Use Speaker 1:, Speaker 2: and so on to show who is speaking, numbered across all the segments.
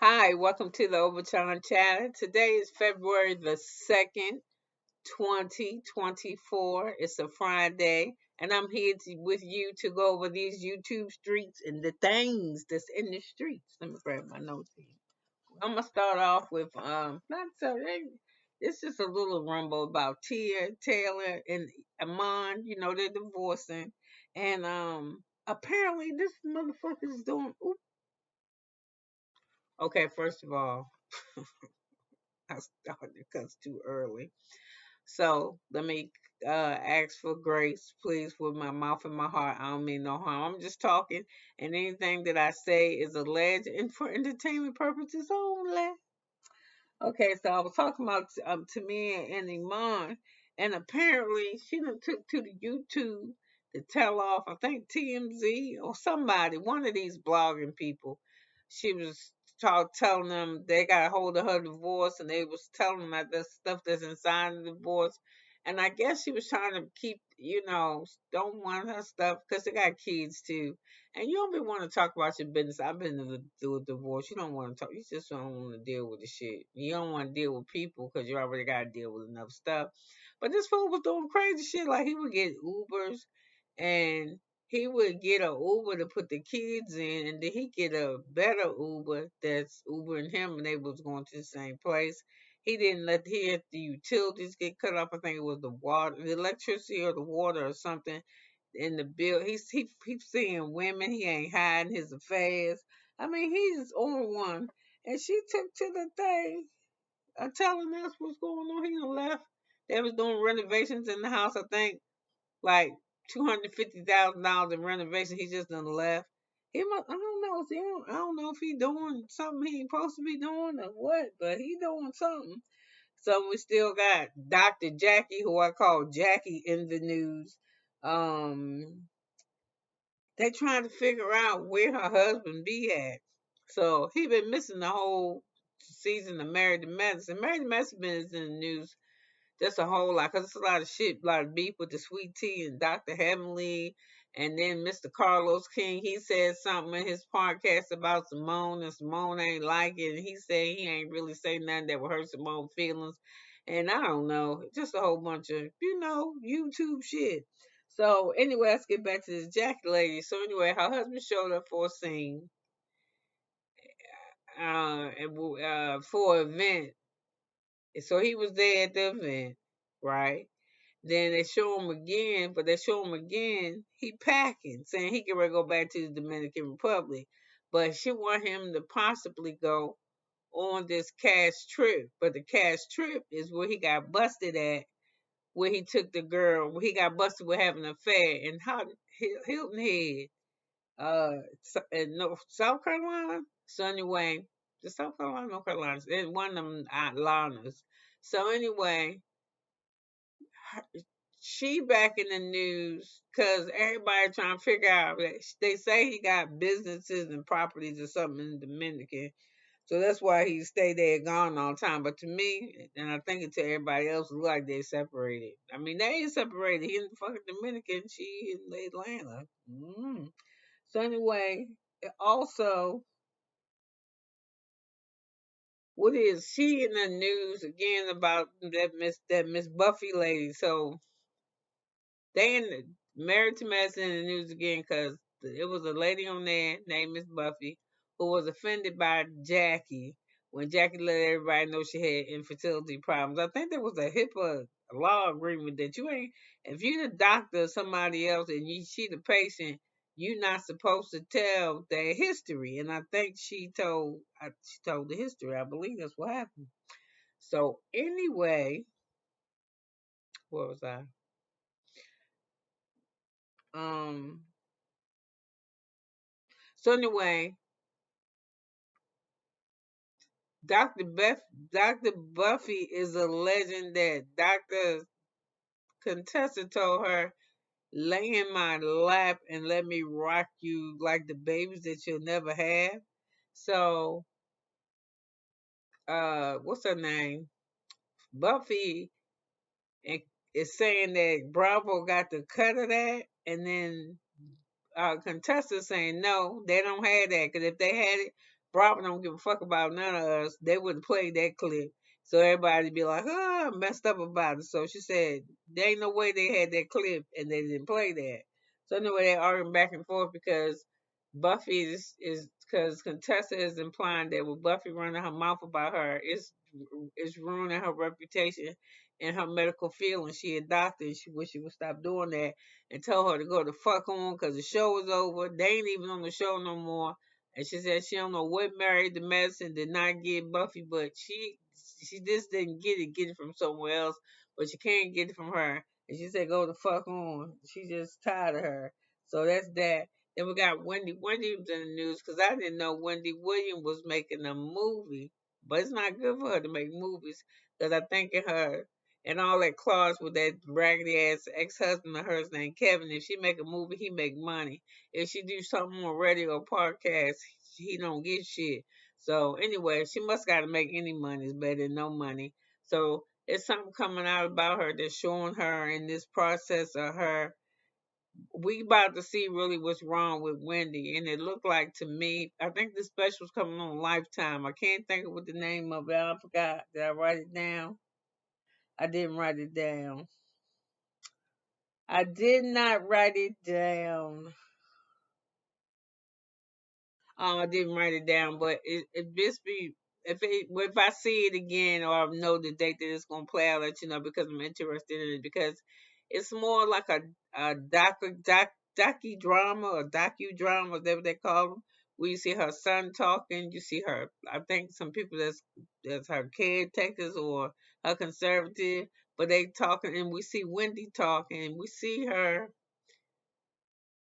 Speaker 1: Hi, welcome to the Obachanchatter. Today is February the 2nd, 2024. It's a Friday, and I'm here with you to go over these YouTube streets and the things that's in the streets. Let me grab my notes here. I'm gonna start off with not so it's just a little rumble about Tia Taylor and Amon. You know they're divorcing, and apparently this motherfucker is doing. Oop. Okay, first of all. I started to cuss too early. So let me ask for grace, please, with my mouth and my heart. I don't mean no harm. I'm just talking, and anything that I say is alleged and for entertainment purposes only. Okay, so I was talking about Tamia and Iman, and apparently she done took to the YouTube to tell off, I think TMZ or somebody, one of these blogging people. She was telling them they got a hold of her divorce, and they was telling them that the stuff that's inside the divorce. And I guess she was trying to keep, don't want her stuff because they got kids too. And you don't be want to talk about your business. I've been through a divorce. You don't want to talk. You just don't want to deal with the shit. You don't want to deal with people because you already got to deal with enough stuff. But this fool was doing crazy shit. Like he would get Ubers, and he would get a Uber to put the kids in, and then he get a better Uber that's Ubering him, and they was going to the same place. He didn't let the utilities get cut off. I think it was the water, the electricity, or the water, or something in the bill. He's seeing women. He ain't hiding his affairs. I mean, he's on one. And she took to the thing, telling us what's going on. He done left. They was doing renovations in the house. I think like $250,000 in renovation. He just done left. He must. I don't know. I don't know if he doing something he ain't supposed to be doing or what, but he doing something. So we still got Dr. Jackie, who I call Jackie, in the news. Um, they trying to figure out where her husband be at. So he been missing the whole season of Married to Medicine. Married to Medicine is in the news just a whole lot because it's a lot of shit, a lot of beef with the Sweet Tea and Dr. Heavenly. And then Mr. Carlos King, he said something in his podcast about Simone, and Simone ain't like it. And he said he ain't really say nothing that would hurt Simone's feelings. And I don't know, just a whole bunch of, YouTube shit. So anyway, let's get back to this Jackie lady. So anyway, her husband showed up for a scene, for an event. So he was there at the event, right? Then they show him again, but they show him again, he packing, saying he can ready to go back to the Dominican Republic. But she want him to possibly go on this cash trip. But the cash trip is where he got busted at, where he took the girl, where he got busted with having an affair in Hilton Head, in South Carolina. So anyway, the South Carolina, North Carolina, in one of them Atlantas. So anyway, she back in the news because everybody trying to figure out that they say he got businesses and properties or something in the Dominican. So that's why he stayed there gone all the time. But to me, and I think it to everybody else, it look like they separated. I mean, they ain't separated. He in the fucking Dominican, she in Atlanta. So anyway, also, what is she in the news again about that Miss Buffy lady? So they in the Married to Medicine in the news again because it was a lady on there named Miss Buffy who was offended by Jackie when Jackie let everybody know she had infertility problems. I think there was a HIPAA law agreement that you ain't, if you the doctor or somebody else and she the patient, you're not supposed to tell their history. And I think she told the history. I believe that's what happened. So anyway, what was I? Um. So anyway, Dr. Dr. Buffy is a legend that Dr. Contessa told her, lay in my lap and let me rock you like the babies that you'll never have. So, what's her name? Buffy is saying that Bravo got the cut of that, and then Contessa saying no, they don't have that because if they had it, Bravo don't give a fuck about none of us, they wouldn't play that clip. So everybody'd be like, oh, messed up about it. So she said, there ain't no way they had that clip and they didn't play that. So anyway, they arguing back and forth because Buffy is because Contessa is implying that with Buffy running her mouth about her, it's ruining her reputation and her medical field. And she a doctor, and she wish she would stop doing that and told her to go the fuck on because the show was over. They ain't even on the show no more. And she said she don't know what married the medicine did not get Buffy, but she just didn't get it from somewhere else, but she can't get it from her. And she said go the fuck on. She just tired of her. So that's that. Then we got Wendy. Wendy was in the news because I didn't know Wendy Williams was making a movie, but it's not good for her to make movies because I think in her and all that clause with that raggedy ass ex husband of hers named Kevin. If she make a movie, he make money. If she do something on radio or podcast, he don't get shit. So anyway, she must got to make any money. It's better than no money. So it's something coming out about her that's showing her in this process of her. We about to see really what's wrong with Wendy, and it looked like to me. I think the special's coming on Lifetime. I can't think of what the name of it. I forgot. Did I write it down? I didn't write it down. I did not write it down. I didn't write it down, but it just be if I see it again or I know the date that it's gonna play, I'll let you know because I'm interested in it because it's more like a docudrama or docudrama, whatever they call them. Where you see her son talking, you see her. I think some people that's her caretakers or her conservative, but they talking, and we see Wendy talking. We see her.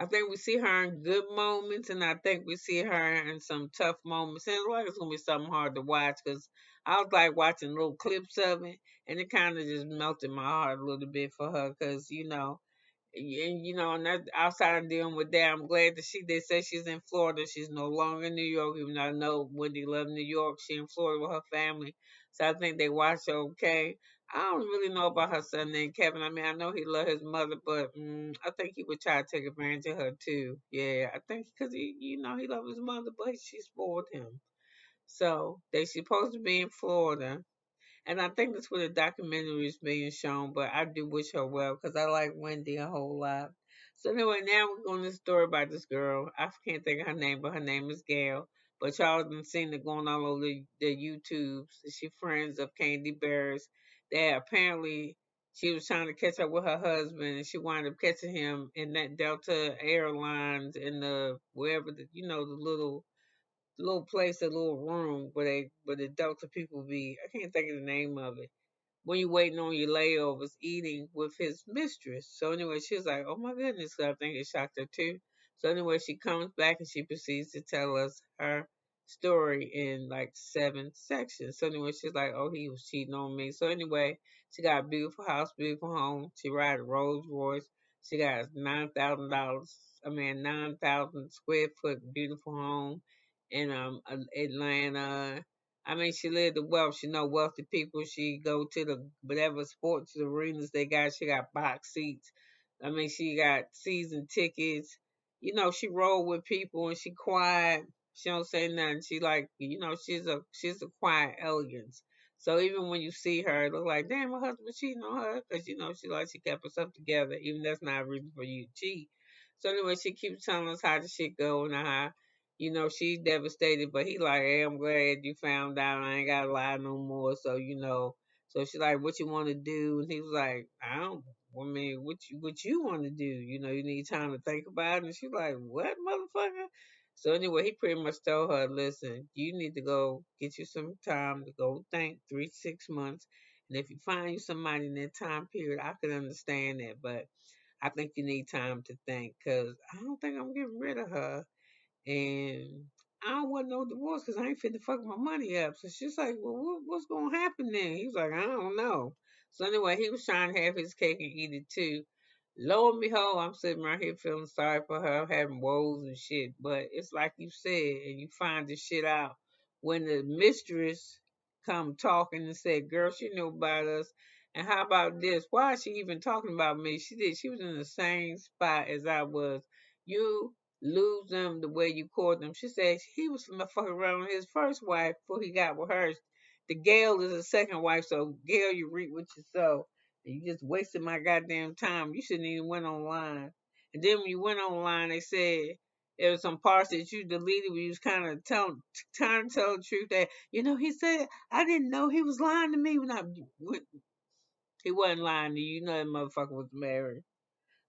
Speaker 1: I think we see her in good moments, and I think we see her in some tough moments. And it looks like it's gonna be something hard to watch because I was like watching little clips of it, and it kind of just melted my heart a little bit for her because and that outside of dealing with that, I'm glad that they say she's in Florida. She's no longer in New York, even though I know Wendy loved New York. She in Florida with her family, so I think they watch her okay. I don't really know about her son named Kevin. I mean, I know he loved his mother, but I think he would try to take advantage of her too. Yeah, I think because he loved his mother, but she spoiled him. So they supposed to be in Florida, and I think that's where the documentary is being shown, but I do wish her well because I like Wendy a whole lot. So anyway, now we're going to the story about this girl. I can't think of her name, but her name is Gail. But y'all done seen it going all over the YouTubes. She friends of Candy Bears. That apparently she was trying to catch up with her husband, and she wound up catching him in that Delta Airlines in the wherever the little place, the little room where the Delta people be. I can't think of the name of it when you're waiting on your layovers, eating with his mistress. So anyway, she was like, "Oh my goodness," 'cause I think it shocked her too. So anyway, she comes back and she proceeds to tell us her story in like 7 sections. So anyway, she's like, "Oh, he was cheating on me." So anyway, she got a beautiful house, beautiful home. She ride a Rolls Royce. She got $9,000. I mean, 9,000 square foot beautiful home in Atlanta. I mean, she lived the wealth. She know wealthy people. She go to the whatever sports arenas they got. She got box seats. I mean, she got season tickets. She roll with people and she quiet. She don't say nothing. She like, she's a quiet elegance. So even when you see her, it look like, damn, my husband cheating on her because she kept herself together. Even that's not a reason for you to cheat. So anyway, she keeps telling us how the shit go and how she's devastated, but he like, hey, I'm glad you found out. I ain't gotta lie no more. So she's like, what you want to do? And he was like, I don't. I mean, what you want to do? You need time to think about it. And she's like, what, motherfucker? So anyway, he pretty much told her, listen, you need to go get you some time to go think 3 to 6 months. And if you find you somebody in that time period, I can understand that. But I think you need time to think because I don't think I'm getting rid of her. And I don't want no divorce because I ain't fit to fuck my money up. So she's like, well, what's going to happen then? He was like, I don't know. So anyway, he was trying to have his cake and eat it too. Lo and behold, I'm sitting right here feeling sorry for her, having woes and shit. But it's like you said, and you find this shit out when the mistress come talking and said, girl, she knew about us. And how about this? Why is she even talking about me? She did. She was in the same spot as I was. You lose them the way you court them. She said he was fucking around with his first wife before he got with her. The Gail is his second wife, so Gail, you reap what you sow. And you just wasted my goddamn time. You shouldn't even went online. And then when you went online, they said there was some parts that you deleted where you was kind of trying to tell the truth that, he said, I didn't know he was lying to me when he wasn't lying to you. You know that motherfucker was married.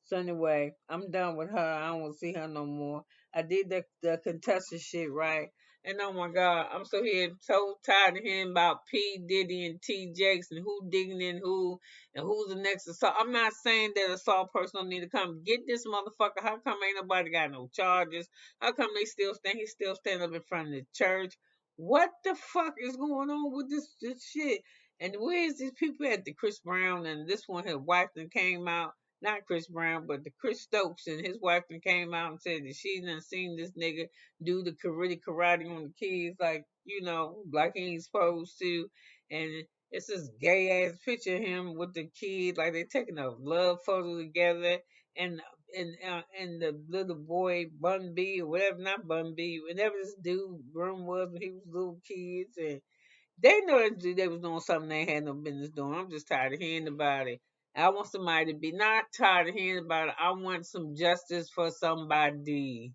Speaker 1: So anyway, I'm done with her. I don't want to see her no more. I did the contested shit right. And oh my God, I'm so tired of hearing about P. Diddy and T. Jakes and who digging in who and who's the next assault. I'm not saying that assault person don't need to come get this motherfucker. How come ain't nobody got no charges? How come he's still standing up in front of the church? What the fuck is going on with this shit? And where is these people at? The Chris Brown and this one, his wife that came out, not Chris Brown, but the Chris Stokes and his wife and came out and said that she done seen this nigga do the karate on the kids like he ain't supposed to. And it's this gay ass picture of him with the kid, like they taking a love photo together. And and the little boy Bun B or whatever, not Bun B, whatever this dude room was when he was little kids, and they know that they was doing something they had no business doing. I'm just tired of hearing about it. I want somebody to be not tired of hearing about it. I want some justice for somebody.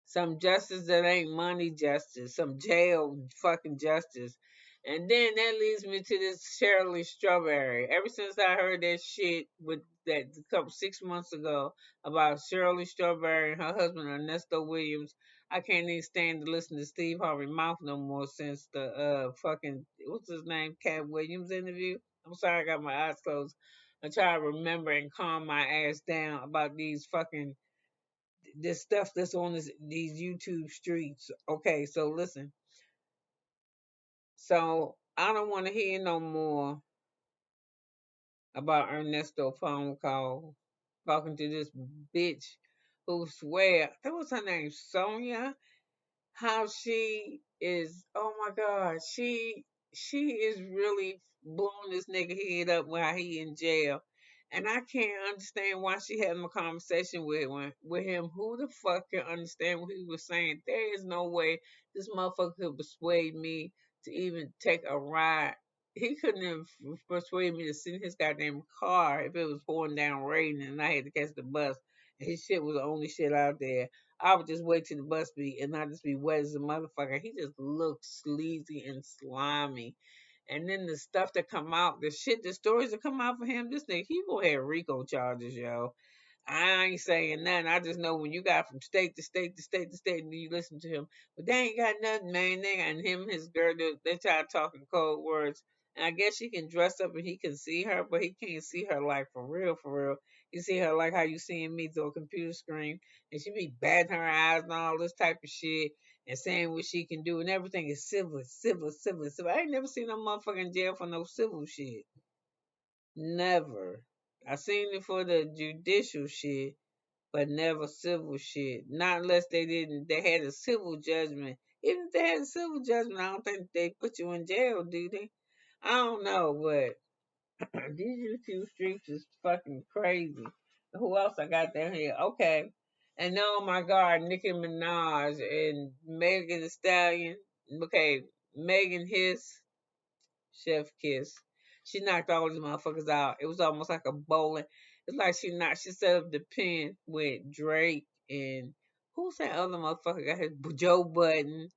Speaker 1: Some justice that ain't money justice. Some jail fucking justice. And then that leads me to this Shirley Strawberry. Ever since I heard that shit with that a couple 6 months ago about Shirley Strawberry and her husband Ernesto Williams, I can't even stand to listen to Steve Harvey mouth no more since the fucking what's his name, Cat Williams interview. I'm sorry I got my eyes closed. I try to remember and calm my ass down about this stuff that's on these YouTube streets. Okay, so listen. So I don't want to hear no more about Ernesto phone call talking to this bitch who swear that was her name, Sonia. How she is, oh my God, she is really blowing this nigga head up while he in jail. And I can't understand why she having a conversation with him. Who the fuck can understand what he was saying? There is no way this motherfucker could persuade me to even take a ride. He couldn't have persuaded me to sit in his goddamn car if it was pouring down raining and I had to catch the bus. And his shit was the only shit out there. I would just wait till the bus be and not just be wet as a motherfucker. He just looks sleazy and slimy. And then the stuff that come out, the stories that come out for him, this nigga, he gonna have RICO charges, yo. I ain't saying nothing. I just know when you got from state to state to state to state, and you listen to him. But they ain't got nothing, man. They got him, and his girl. They try talking cold words. And I guess she can dress up and he can see her, but he can't see her like for real, for real. You see her like how you seeing me through a computer screen, and she be batting her eyes and all this type of shit, and saying what she can do, and everything is civil, civil, civil, civil. I ain't never seen no motherfucker in jail for no civil shit. Never. I seen it for the judicial shit, but never civil shit. Not unless they had a civil judgment. Even if they had a civil judgment, I don't think they put you in jail, do they? I don't know, but these YouTube streets is fucking crazy. Who else I got down here? Okay. And oh my God, Nicki Minaj and Megan Thee Stallion. Okay, Megan His Chef Kiss. She knocked all these motherfuckers out. It was almost like a bowling. It's like she set up the pin with Drake and who's that other motherfucker got his Joe Budden,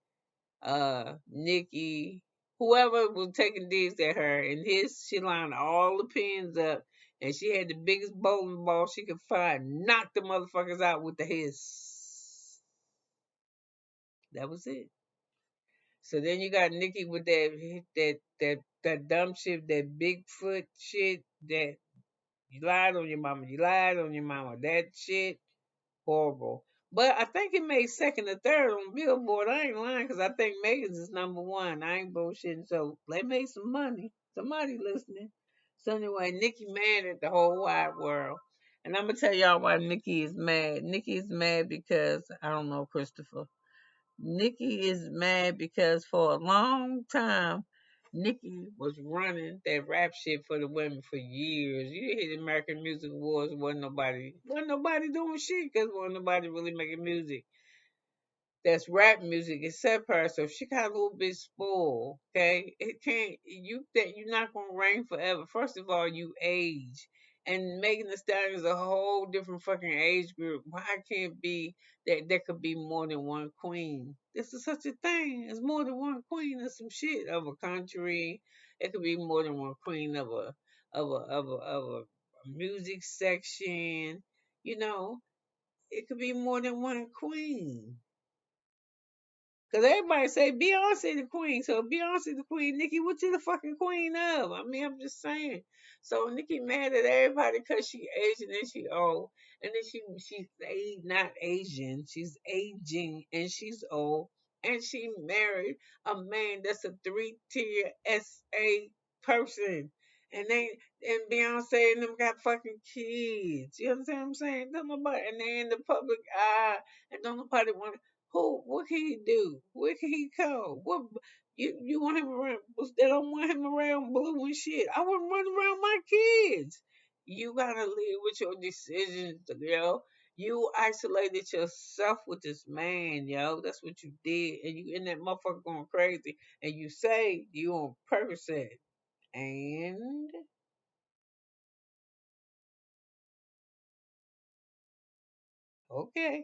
Speaker 1: Nikki, whoever was taking digs at her, and she lined all the pins up, and she had the biggest bowling ball she could find, knocked the motherfuckers out with the hiss. That was it. So then you got Nikki with that dumb shit, that Bigfoot shit, that you lied on your mama, you lied on your mama. That shit horrible. But I think it made second or third on Billboard. I ain't lying because I think Megan's is number one. I ain't bullshitting. So they made some money. Somebody listening. So anyway, Nikki mad at the whole wide world. And I'm gonna tell y'all why Nikki is mad. Nikki is mad because I don't know Christopher. Nikki is mad because for a long time Nicki was running that rap shit for the women for years. You hit American Music Awards, wasn't nobody doing shit because wasn't nobody really making music that's rap music except her. So she got a little bit spoiled. Okay, it can't you that you're not gonna reign forever. First of all, you age, and Megan Thee Stallion is a whole different fucking age group. Why can't be that there could be more than one queen? This is such a thing. There's more than one queen of some shit of a country. It could be more than one queen of a music section. You know, it could be more than one queen. Cause everybody say Beyonce the queen, so Beyonce the queen, Nicki, what you the fucking queen of? I mean, I'm just saying. So Nicki mad at everybody cause she Asian and she old, and then not Asian, she's aging and she's old, and she married a man that's a 3-tier SA person, and Beyonce and them got fucking kids. You understand what I'm saying? Don't nobody, and they in the public eye, and don't nobody want who? What can he do? Where can he go? What you want him around? They don't want him around blue and shit. I wouldn't run around my kids. You gotta live with your decisions, yo. You isolated yourself with this man, yo. That's what you did, and you in that motherfucker going crazy. And you say you on Percocet, and okay,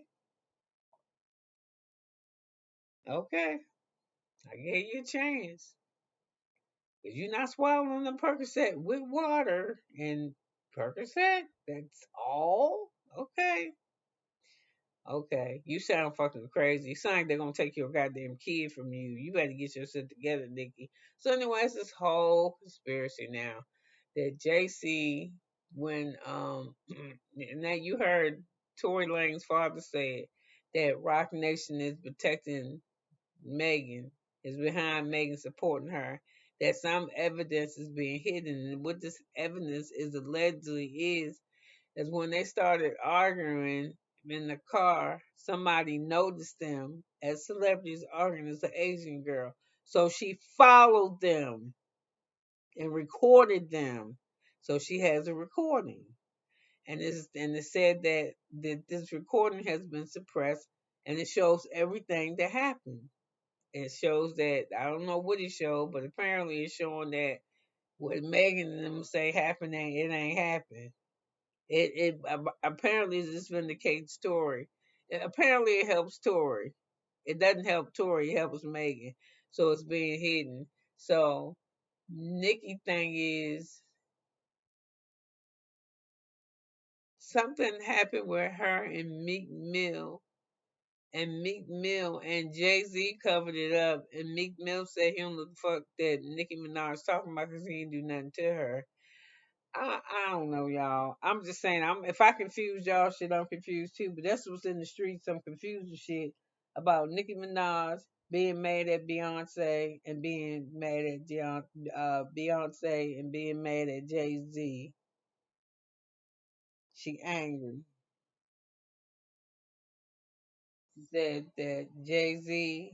Speaker 1: okay, I gave you a chance. Cause you're not swallowing the Percocet with water and Percocet. That's all. Okay. Okay. You sound fucking crazy. You sound like they're gonna take your goddamn kid from you. You better get yourself together, Nikki. So anyway, it's this whole conspiracy now that JC when now you heard Tory Lane's father say that Rock Nation is protecting Megan, is behind Megan supporting her, that some evidence is being hidden. And what this evidence is allegedly is when they started arguing in the car, somebody noticed them as celebrities arguing as an Asian girl. So she followed them and recorded them. So she has a recording. And it said that this recording has been suppressed and it shows everything that happened. It shows that I don't know what it showed, but apparently it's showing that what Megan and them say happened ain't happened. It apparently this vindicates Tory. Apparently it helps Tory. It doesn't help Tory. It helps Megan. So it's being hidden. So Nikki thing is something happened with her and Meek Mill and Jay Z covered it up, and Meek Mill said he don't know the fuck that Nicki Minaj talking about because he didn't do nothing to her. I don't know, y'all. I'm just saying, if I confuse y'all shit, I'm confused too. But that's what's in the streets. Some confusing shit about Nicki Minaj being mad at Beyonce and being mad at Beyonce and being mad at Jay Z. She angry. Said that Jay Z,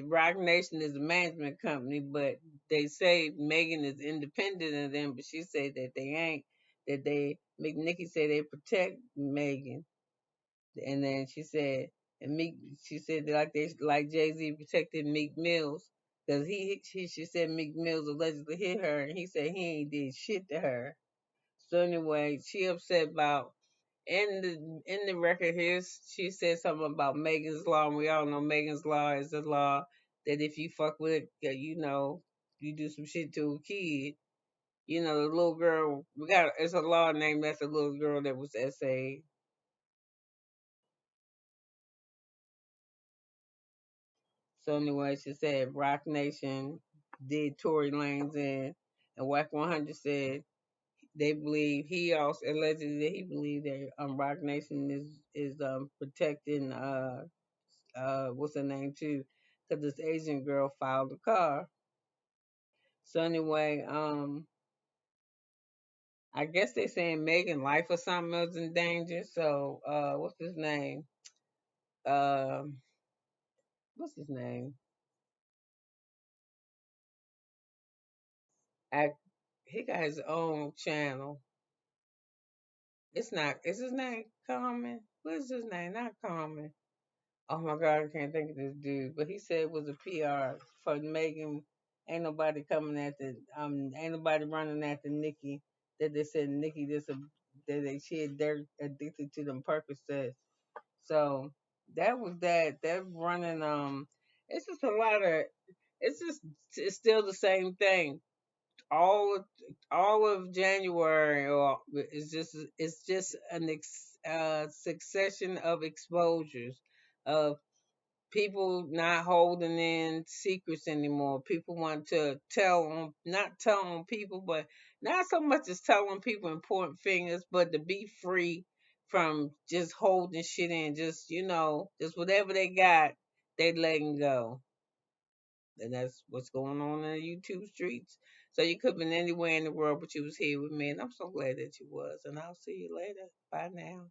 Speaker 1: Rock Nation is a management company, but they say Megan is independent of them, but she said that they ain't. That Nikki said they protect Megan, and then she said, she said that like Jay Z protected Meek Mills, because she said Meek Mills allegedly hit her, and he said he ain't did shit to her. So anyway, she upset about in the record here, she said something about Megan's Law, and we all know Megan's Law is a law that if you fuck with, you do some shit to a kid. The little girl, it's a law named after a little girl that was SA. So anyway, she said Rock Nation did Tory Lanez in, and Whack 100 said they believe he also allegedly that he believed that Rock Nation is protecting what's her name too, because this Asian girl filed the car. So anyway, I guess they saying Megan life or something else in danger. So what's his name? Um, what's his name? Act, he got his own channel. It's not. Is his name Common? What is his name? Not Common. Oh my God, I can't think of this dude. But he said it was a PR for Megan. Ain't nobody coming at the ain't nobody running after Nikki. That they said Nikki that they she had dirt addicted to them Percocets. So that was that. That running it's just a lot of it's just it's still the same thing. All of January or it's just an succession of exposures of people not holding in secrets anymore. People want to tell on, not tell on people, but not so much as telling people and pointing fingers, but to be free from just holding shit in. Just just whatever they got, they letting go, and that's what's going on in the YouTube streets. So you could have been anywhere in the world, but you was here with me, and I'm so glad that you was. And I'll see you later. Bye now.